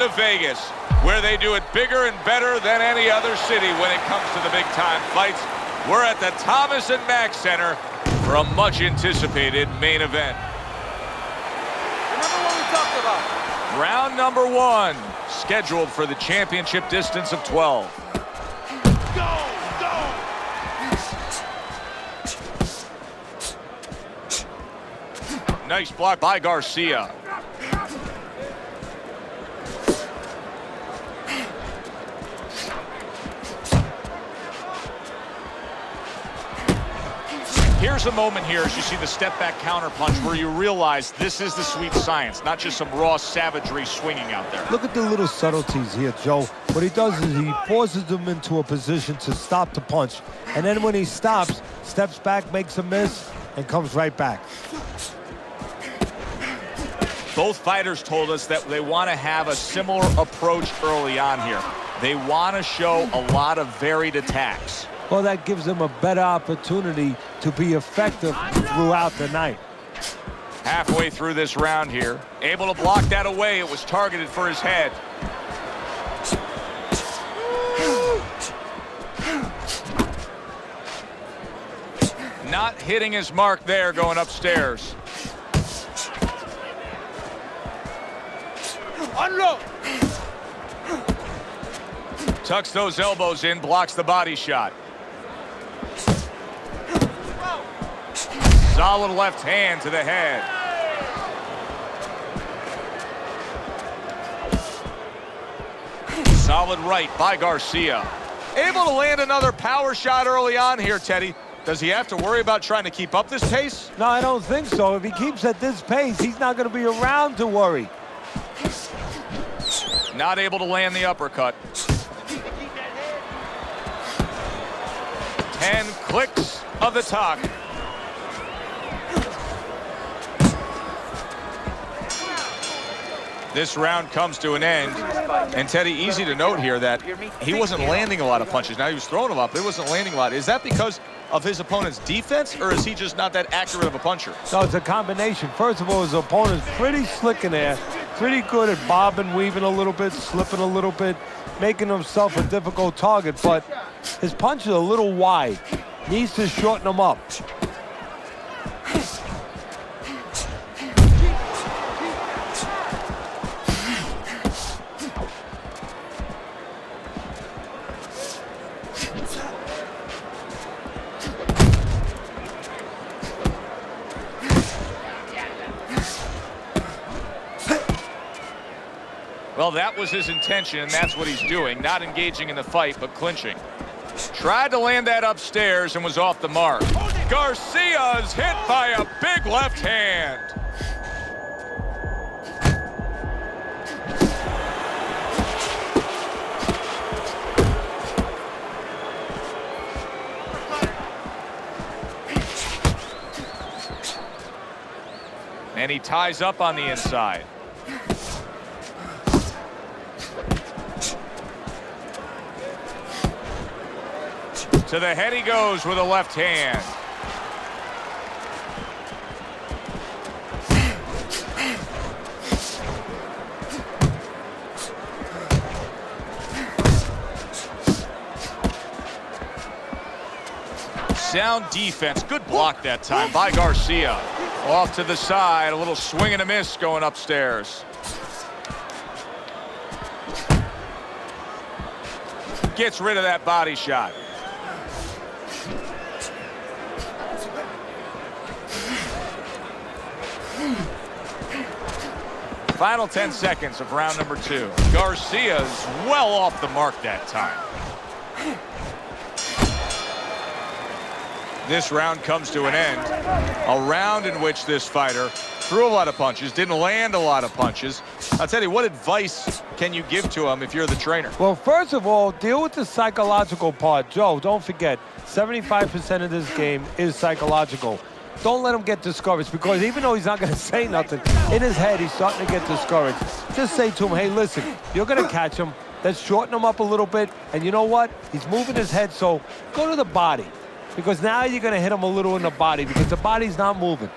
to Vegas, where they do it bigger and better than any other city when it comes to the big-time fights. We're at the Thomas & Mack Center for a much-anticipated main event. Remember what we talked about. Round number 1, scheduled for the championship distance of 12. Go! Nice block by Garcia. Here's a moment here as you see the step-back counter-punch where you realize this is the sweet science, not just some raw savagery swinging out there. Look at the little subtleties here, Joe. What he does is he forces them into a position to stop the punch. And then when he stops, steps back, makes a miss, and comes right back. Both fighters told us that they want to have a similar approach early on here. They want to show a lot of varied attacks. Well, that gives them a better opportunity to be effective throughout the night. Halfway through this round here, able to block that away. It was targeted for his head. Not hitting his mark there, going upstairs. Unload! Tucks those elbows in, blocks the body shot. Solid left hand to the head. Solid right by Garcia. Able to land another power shot early on here, Teddy. Does he have to worry about trying to keep up this pace? No, I don't think so. If he keeps at this pace, he's not going to be around to worry. Not able to land the uppercut. 10 clicks of the talk. This round comes to an end. And Teddy, easy to note here that he wasn't landing a lot of punches. Now he was throwing them up, but he wasn't landing a lot. Is that because of his opponent's defense, or is he just not that accurate of a puncher? No, it's a combination. First of all, his opponent's pretty slick in there, pretty good at bobbing, weaving a little bit, slipping a little bit, making himself a difficult target, but his punch is a little wide. Needs to shorten them up. Well, that was his intention, and that's what he's doing. Not engaging in the fight, but clinching. Tried to land that upstairs and was off the mark. Garcia is hit by a big left hand. And he ties up on the inside. To the head he goes with a left hand. Sound defense. Good block that time by Garcia. Off to the side. A little swing and a miss going upstairs. Gets rid of that body shot. Final 10 seconds of round number 2. Garcia's well off the mark that time. This round comes to an end. A round in which this fighter threw a lot of punches, didn't land a lot of punches. I'll tell you, what advice can you give to him if you're the trainer? Well, first of all, deal with the psychological part. Joe, don't forget, 75% of this game is psychological. Don't let him get discouraged, because even though he's not going to say nothing, in his head he's starting to get discouraged. Just say to him, hey, listen, you're going to catch him. Let's shorten him up a little bit. And you know what? He's moving his head, so go to the body. Because now you're going to hit him a little in the body, because the body's not moving.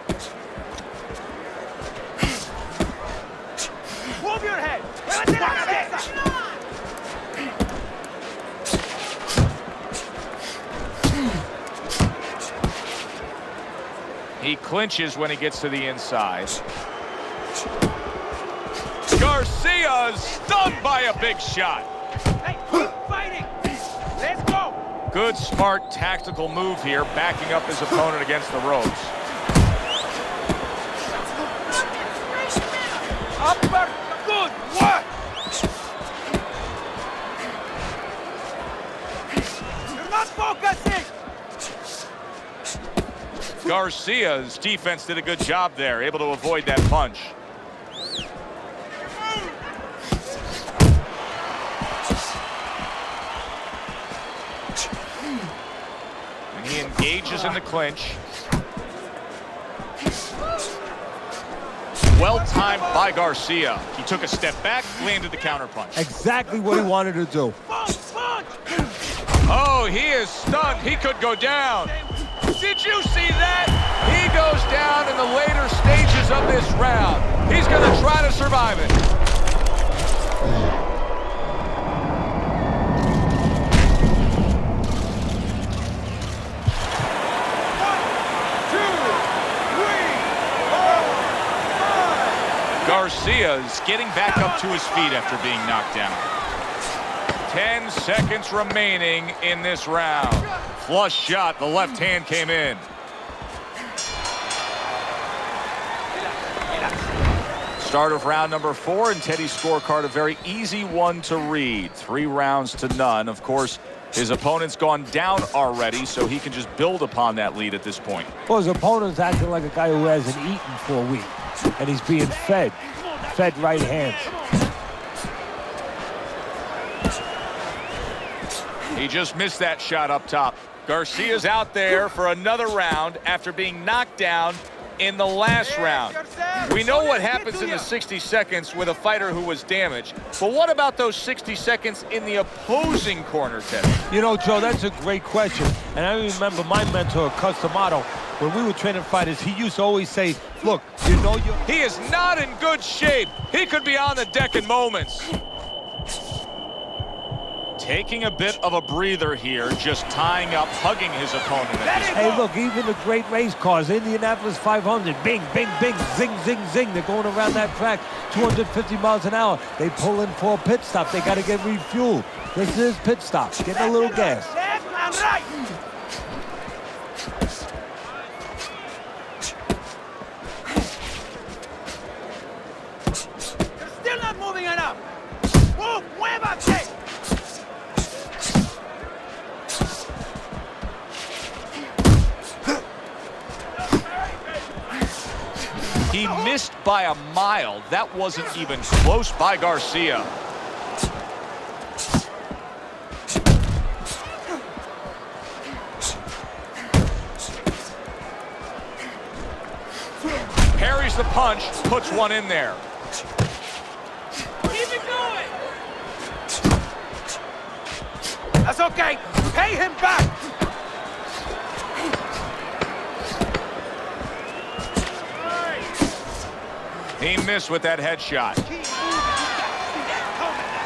Move your head. He clinches when he gets to the inside. Garcia is stunned by a big shot. Hey, keep fighting. Let's go. Good, smart, tactical move here, backing up his opponent against the ropes. Upper, good work. You're not focusing. Garcia's defense did a good job there, able to avoid that punch. And he engages in the clinch. Well timed by Garcia. He took a step back, landed the counterpunch. Exactly what he wanted to do. Punch, punch. Oh, he is stunned. He could go down. Did you see that? He goes down in the later stages of this round. He's going to try to survive it. Garcia's getting back up to his feet after being knocked down. 10 seconds remaining in this round. Flush shot, the left hand came in. Start of round number 4, and Teddy's scorecard a very easy one to read. 3 rounds to none. Of course, his opponent's gone down already, so he can just build upon that lead at this point. Well, his opponent's acting like a guy who hasn't eaten for a week, and he's being fed right hands. He just missed that shot up top. Garcia's out there for another round after being knocked down in the last round. We know what happens in the 60 seconds with a fighter who was damaged, but what about those 60 seconds in the opposing corner, Ted? You know, Joe, that's a great question. And I remember my mentor, Customato, when we were training fighters, he used to always say, look, you know you... He is not in good shape. He could be on the deck in moments. Taking a bit of a breather here, just tying up, hugging his opponent at this point. Hey, look, even the great race cars, Indianapolis 500, bing, bing, bing, zing, zing, zing. They're going around that track 250 miles an hour. They pull in for a pit stop. They got to get refueled. This is pit stop. Getting a little gas. Left and right. You're still not moving enough. Move, muévate. He missed by a mile. That wasn't even close by Garcia. Parries the punch, puts one in there. Keep it going. That's okay. Pay him back. He missed with that headshot.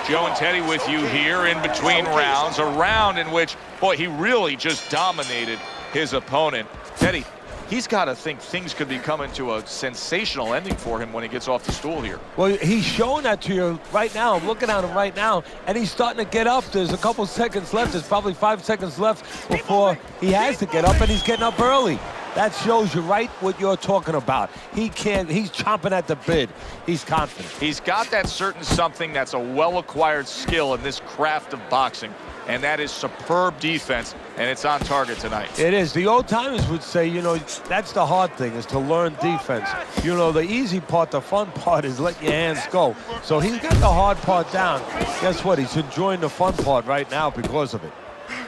Joe and Teddy with you here in between rounds. A round in which, boy, he really just dominated his opponent. Teddy, he's got to think things could be coming to a sensational ending for him when he gets off the stool here. Well, he's showing that to you right now. I'm looking at him right now, and he's starting to get up. There's a couple seconds left. There's probably 5 seconds left before he has to get up, and he's getting up early. That shows you right what you're talking about. He's chomping at the bit. He's confident. He's got that certain something that's a well-acquired skill in this craft of boxing, and that is superb defense, and it's on target tonight. It is. The old timers would say, you know, that's the hard thing, is to learn defense. You know, the easy part, the fun part is letting your hands go. So he's got the hard part down. Guess what? He's enjoying the fun part right now because of it.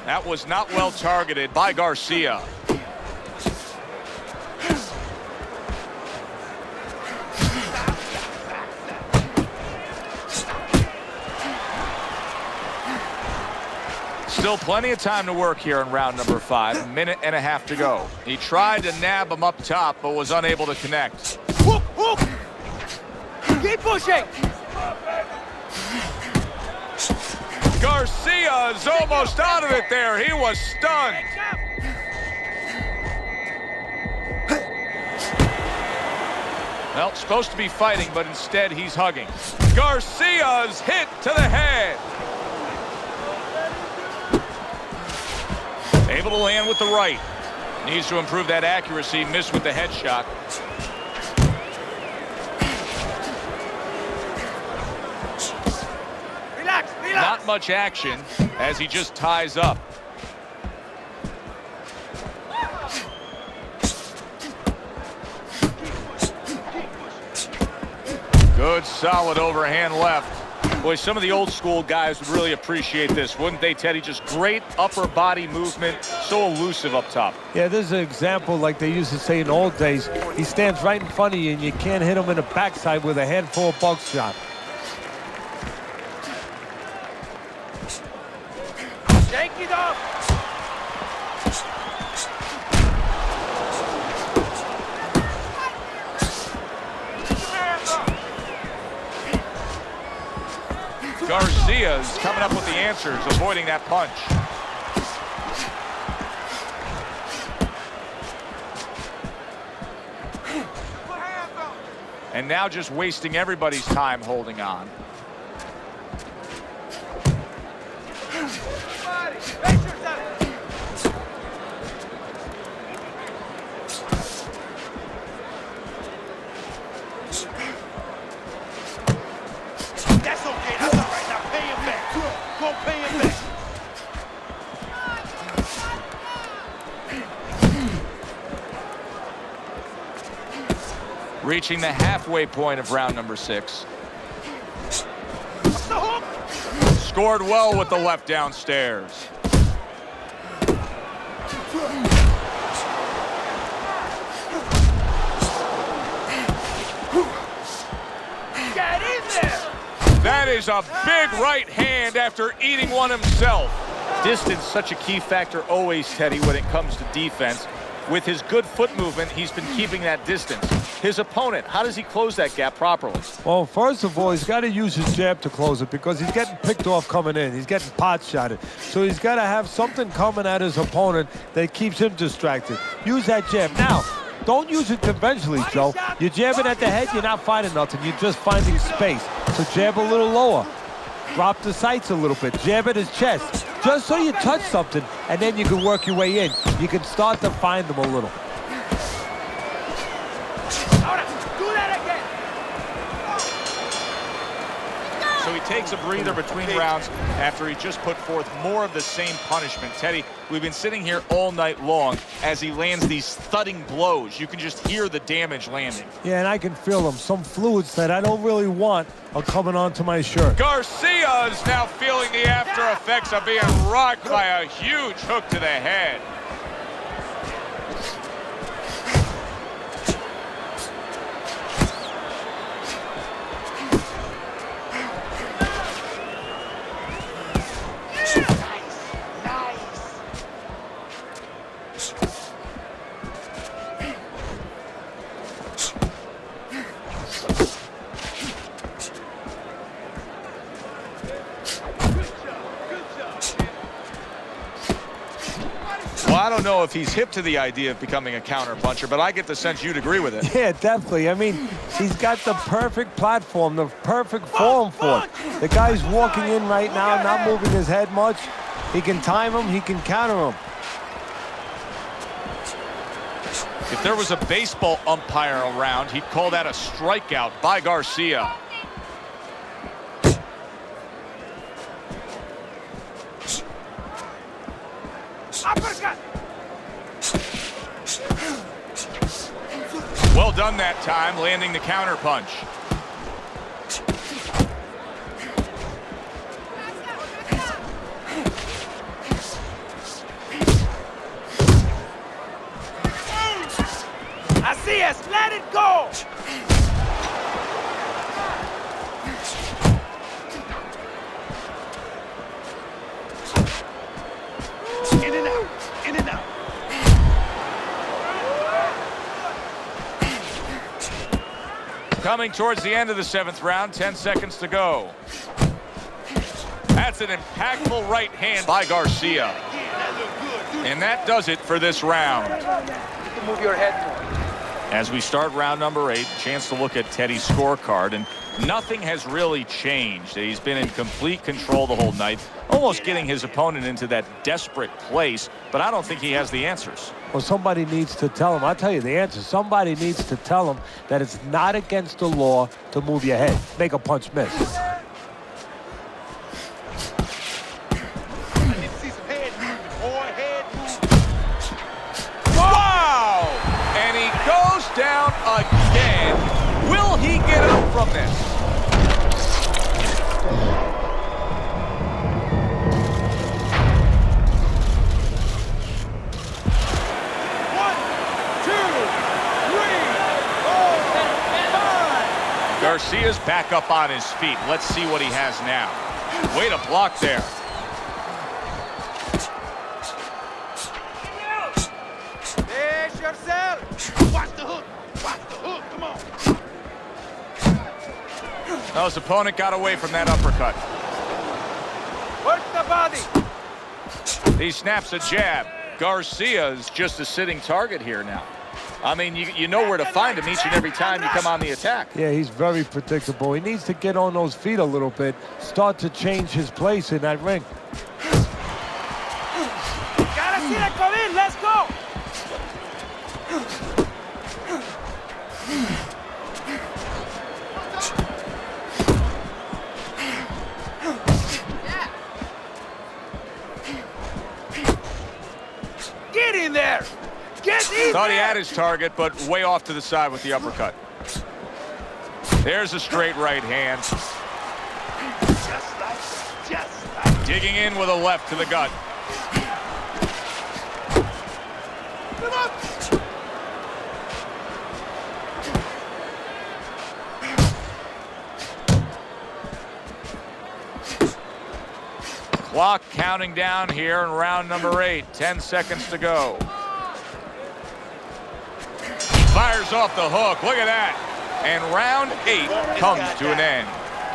That was not well targeted by Garcia. Still plenty of time to work here in round number 5. Minute and a half to go. He tried to nab him up top, but was unable to connect. Hook, hook. Keep pushing. Garcia is almost out of it there. He was stunned. Well, supposed to be fighting, but instead he's hugging. Garcia's hit to the head. Able to land with the right. Needs to improve that accuracy. Missed with the headshot. Relax, relax. Not much action as he just ties up. Good, solid overhand left. Boy, some of the old school guys would really appreciate this, wouldn't they, Teddy? Just great upper body movement, so elusive up top. Yeah, this is an example like they used to say in the old days. He stands right in front of you, and you can't hit him in the backside with a handful of buckshot. Shake it up. Garcia's coming up with the answers, avoiding that punch. And now just wasting everybody's time holding on. That's okay. That's all right. Now pay him back. Go pay him back. Reaching the halfway point of round number 6. The hook. Scored well with the left downstairs. Get in there. That is a big right hand after eating one himself. Distance, such a key factor always, Teddy, when it comes to defense. With his good foot movement, he's been keeping that distance. His opponent, how does he close that gap properly? Well, first of all, he's got to use his jab to close it because he's getting picked off coming in. He's getting pot-shotted. So he's got to have something coming at his opponent that keeps him distracted. Use that jab. Now, don't use it conventionally, Joe. You're jabbing at the head, you're not finding nothing. You're just finding space. So jab a little lower. Drop the sights a little bit. Jab at his chest. Just so you touch something, and then you can work your way in. You can start to find them a little. Ahora, do that again. So he takes a breather between rounds after he just put forth more of the same punishment. Teddy, we've been sitting here all night long as he lands these thudding blows. You can just hear the damage landing. Yeah, and I can feel them. Some fluids that I don't really want are coming onto my shirt. Garcia is now feeling the after effects of being rocked by a huge hook to the head. Well, I don't know if he's hip to the idea of becoming a counter-puncher, but I get the sense you'd agree with it. Yeah, definitely. I mean, he's got the perfect platform, the perfect form for it. The guy's walking in right now, not moving his head much. He can time him, he can counter him. If there was a baseball umpire around, he'd call that a strikeout by Garcia. Uppercut. Well done that time, landing the counter punch. Macias, let it go. In and out, in and out. Coming towards the end of the 7th round, 10 seconds to go. That's an impactful right hand by Garcia. That looked good. And that does it for this round. You can move your head more. As we start round number 8, chance to look at Teddy's scorecard, and nothing has really changed. He's been in complete control the whole night, almost getting his opponent into that desperate place, but I don't think he has the answers. Well, somebody needs to tell him. I'll tell you the answer. Somebody needs to tell him that it's not against the law to move your head, make a punch miss. Wow! And he goes down again. Will he get up from this? Garcia's back up on his feet. Let's see what he has now. Way to block there. Fish yourself. Watch the hook. Watch the hook. Come on. Well, his opponent got away from that uppercut. Work the body. He snaps a jab. Garcia's just a sitting target here now. I mean, you know where to find him each and every time you come on the attack. Yeah, he's very predictable. He needs to get on those feet a little bit, start to change his place in that ring. Gotta see that come in. Let's go. Get in there. Get in Thought there. he had his target, but way off to the side with the uppercut. There's a straight right hand. Just like. Digging in with a left to the gut. Come on. Clock counting down here in round number 8. 10 seconds to go. Fires off the hook. Look at that. And round 8 comes to an end.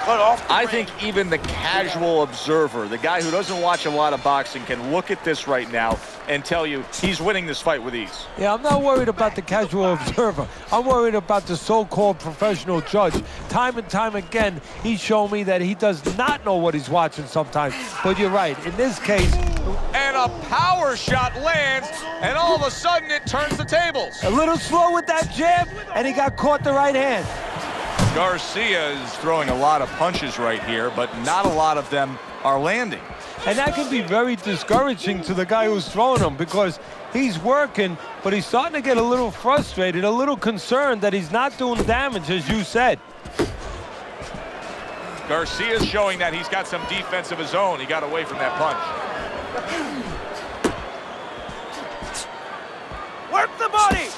Cut off the I ring. think even the casual observer, the guy who doesn't watch a lot of boxing, can look at this right now and tell you he's winning this fight with ease. Yeah, I'm not worried about the casual observer. I'm worried about the so-called professional judge. Time and time again, he's shown me that he does not know what he's watching sometimes. But you're right. In this case, And a power shot lands, and all of a sudden it turns the tables. a little slow with that jab, and he got caught the right hand. Garcia is throwing a lot of punches right here, but not a lot of them are landing. And that can be very discouraging to the guy who's throwing them because he's working, but he's starting to get a little frustrated, a little concerned that he's not doing damage, as you said. Garcia's showing that he's got some defense of his own. He got away from that punch. Work the body.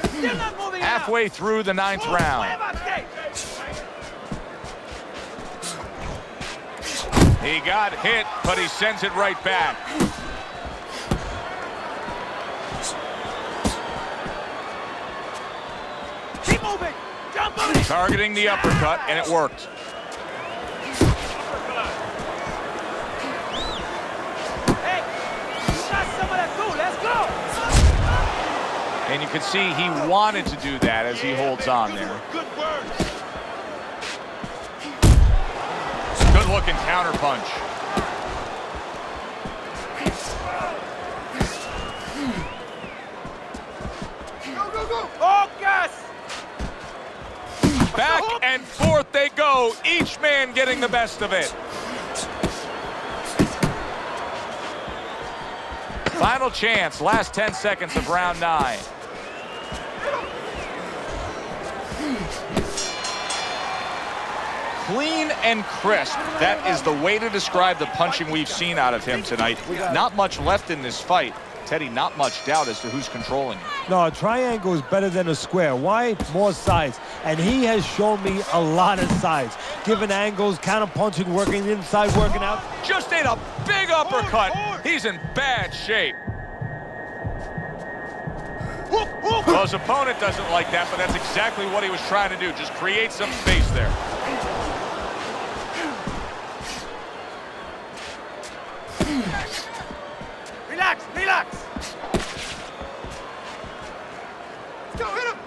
Still not moving out. Halfway through the 9th round. He got hit, but he sends it right back. Keep moving. Jump on it. Targeting the uppercut, and it worked. Hey, you got some of that too. Let's go. And you can see he wanted to do that as he holds on there. Good work. Good looking counter punch. Focus. Back and forth they go, each man getting the best of it. Final chance, last 10 seconds of round 9. Clean and crisp. That is the way to describe the punching we've seen out of him tonight. Not much left in this fight. Teddy, not much doubt as to who's controlling it. No, a triangle is better than a square. Why? More size. And he has shown me a lot of size. Given angles, counter punching, working inside, working out. Just ate a big uppercut. He's in bad shape. Well, his opponent doesn't like that, but that's exactly what he was trying to do. Just create some space there. Relax. Go hit him.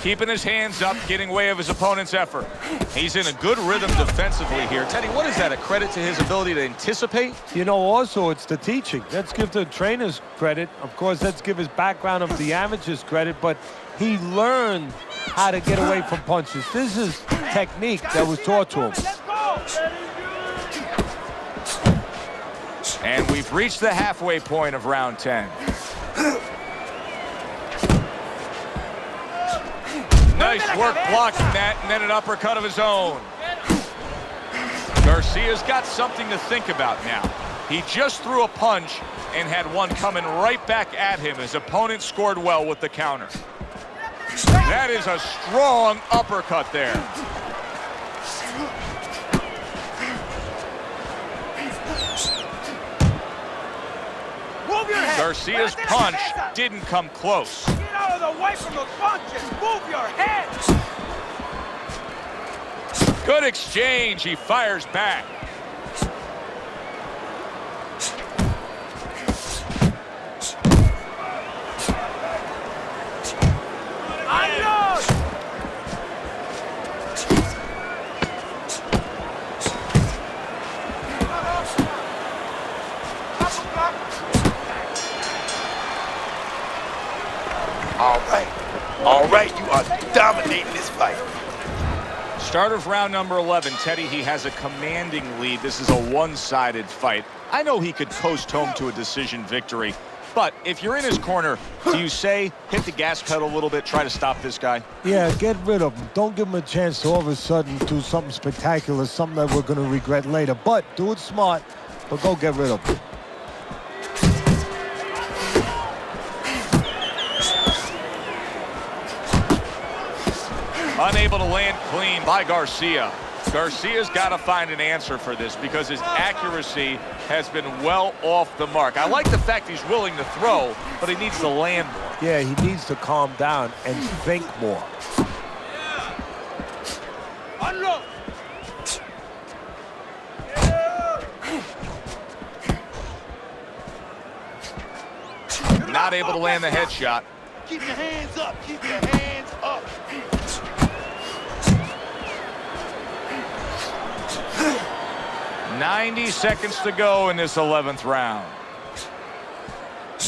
Keeping his hands up, getting way of his opponent's effort. He's in a good rhythm defensively here. Teddy, what is that, a credit to his ability to anticipate? You know, also, it's the teaching. Let's give the trainers credit. Of course, let's give his background of the amateurs credit, but he learned how to get away from punches. This is technique that was taught to him. Let's go. And we've reached the halfway point of round 10. Nice work blocking that, and then an uppercut of his own. Garcia's got something to think about now. He just threw a punch and had one coming right back at him. His opponent scored well with the counter. That is a strong uppercut there. Move your head. Garcia's punch didn't come close. Get out of the way from the punches. Move your head. Good exchange. He fires back. Unload. All right, you are dominating this fight. Start of round number 11, Teddy, he has a commanding lead. This is a one-sided fight. I know he could coast home to a decision victory, but if you're in his corner, do you say, hit the gas pedal a little bit, try to stop this guy? Yeah, get rid of him. Don't give him a chance to all of a sudden do something spectacular, something that we're going to regret later. But do it smart, but go get rid of him. Unable to land clean by Garcia. Garcia's got to find an answer for this because his accuracy has been well off the mark. I like the fact he's willing to throw, but he needs to land more. Yeah, he needs to calm down and think more. Unload. Not able to land the headshot. Keep your hands up. Keep your hands up. 90 seconds to go in this 11th round.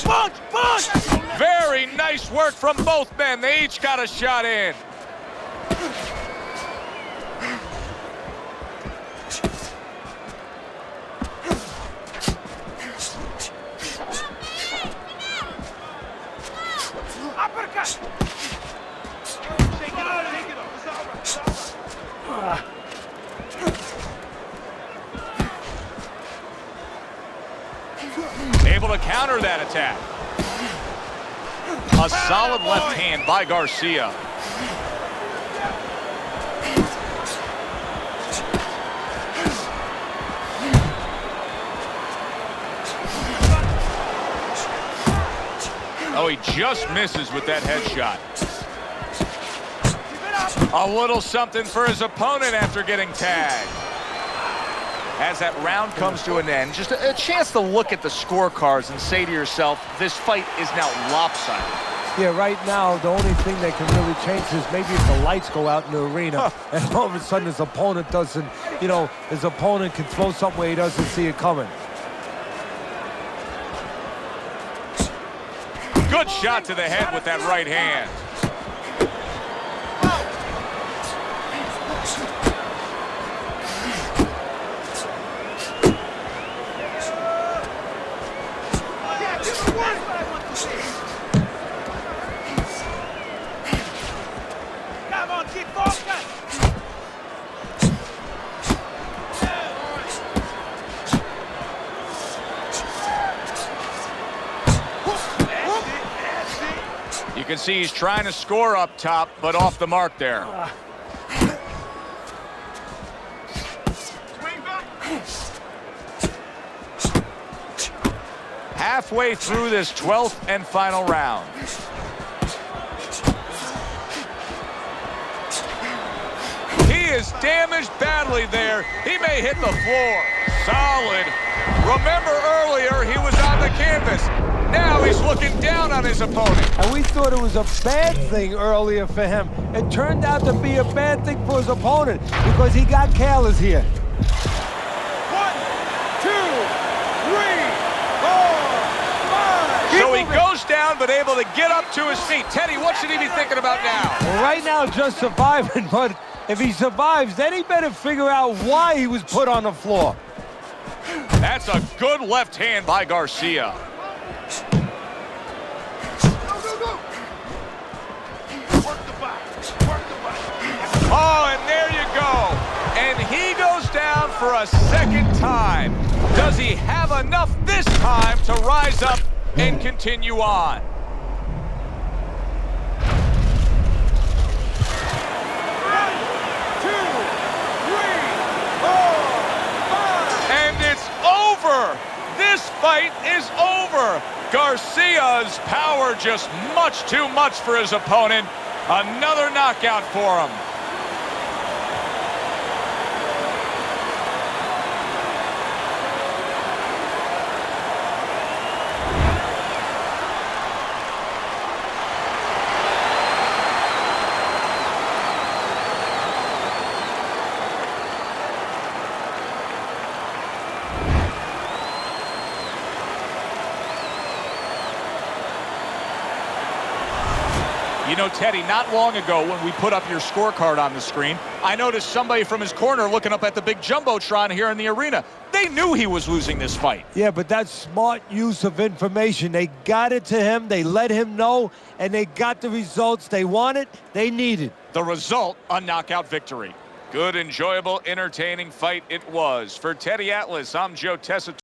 Punch, punch. Very nice work from both men. They each got a shot in. Uppercut. Take it off. Take it off. It's all right. It's all right. Able to counter that attack. A solid left hand by Garcia. Oh, he just misses with that headshot. A little something for his opponent after getting tagged. As that round comes to an end, just a chance to look at the scorecards and say to yourself, this fight is now lopsided. Yeah, right now, the only thing that can really change is maybe if the lights go out in the arena and all of a sudden his opponent doesn't, you know, his opponent can throw something where he doesn't see it coming. Good shot to the head with that right hand. Come on, keep focused. You can see he's trying to score up top, but off the mark there. Halfway through this 12th and final round. He is damaged badly there. He may hit the floor. Solid Remember earlier, he was on the canvas. Now he's looking down on his opponent. And we thought it was a bad thing earlier for him. It turned out to be a bad thing for his opponent because he got careless here. 1, 2, 3, 4, 5. So he goes down, but able to get up to his feet. Teddy, what should he be thinking about now? Well, right now, just surviving, but if he survives, then he better figure out why he was put on the floor. That's a good left hand by Garcia. Go, go, go. Work the body. Work the body. Oh, and there you go. And he goes down for a second time. Does he have enough this time to rise up and continue on? This fight is over. Garcia's power just much too much for his opponent. Another knockout for him. You know, Teddy, not long ago when we put up your scorecard on the screen, I noticed somebody from his corner looking up at the big Jumbotron here in the arena. They knew he was losing this fight. Yeah, but that's smart use of information. They got it to him, they let him know, and they got the results they wanted, they needed. The result, a knockout victory. Good, enjoyable, entertaining fight it was. For Teddy Atlas, I'm Joe Tessitore.